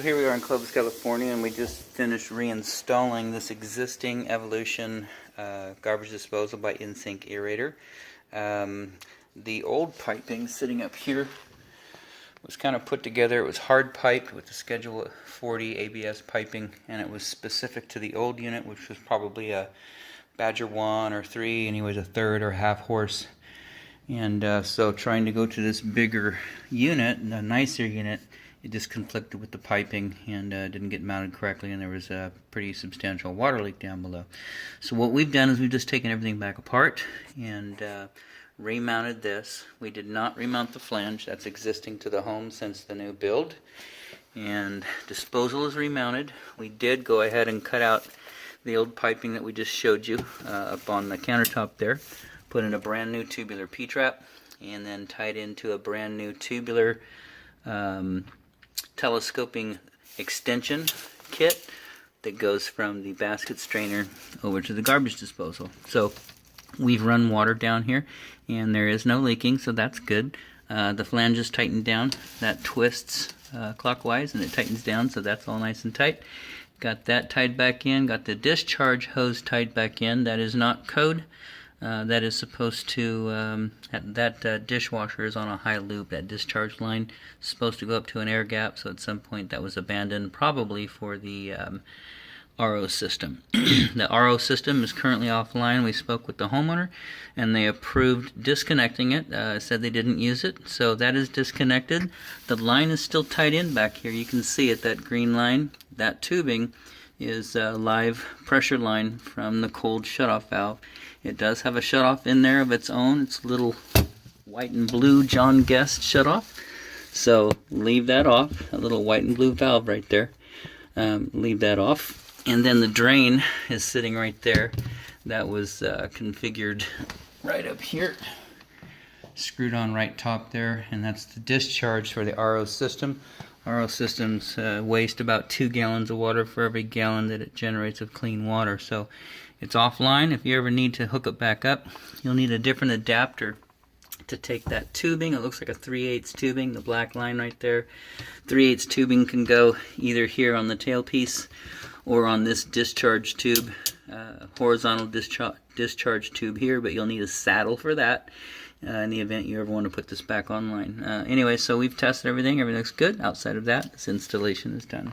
So here we are in Clovis, California, and we just finished reinstalling this existing Evolution garbage disposal by InSync aerator. The old piping sitting up here was kind of put together. It was hard piped with the Schedule 40 ABS piping, and it was specific to the old unit, which was probably a Badger 1 or 3, anyways a third or half horse. And so trying to go to this bigger unit, a nicer unit, it just conflicted with the piping and didn't get mounted correctly, and there was a pretty substantial water leak down below. So what we've done is we've just taken everything back apart and remounted this. We did not remount the flange. That's existing to the home since the new build. And disposal is remounted. We did go ahead and cut out the old piping that we just showed you up on the countertop there. Put in a brand new tubular P-trap and then tied into a brand new tubular telescoping extension kit that goes from the basket strainer over to the garbage disposal. So we've run water down here and there is no leaking, so that's good. The flange is tightened down. That twists clockwise and it tightens down, so that's all nice and tight. Got that tied back in. Got the discharge hose tied back in. That is not code. That is supposed to, that dishwasher is on a high loop. That discharge line is supposed to go up to an air gap, so at some point that was abandoned, probably for the RO system. The RO system is currently offline. We spoke with the homeowner and they approved disconnecting it, said they didn't use it, so that is disconnected. The line is still tied in back here. You can see it, that green line. That tubing is a live pressure line from the cold shutoff valve. It does have a shutoff in there of its own. It's a little white and blue John Guest shutoff. So leave that off. A little white and blue valve right there. Leave that off. And then the drain is sitting right there. That was configured right up here. Screwed on right top there. And that's the discharge for the RO system. RO systems waste about 2 gallons of water for every gallon that it generates of clean water. So it's offline. If you ever need to hook it back up, you'll need a different adapter to take that tubing. It looks like a 3/8 tubing, the black line right there. 3/8 tubing can go either here on the tailpiece or on this discharge tube, horizontal discharge tube here, but you'll need a saddle for that in the event you ever want to put this back online. Anyway, so we've tested everything. Everything looks good. Outside of that, this installation is done.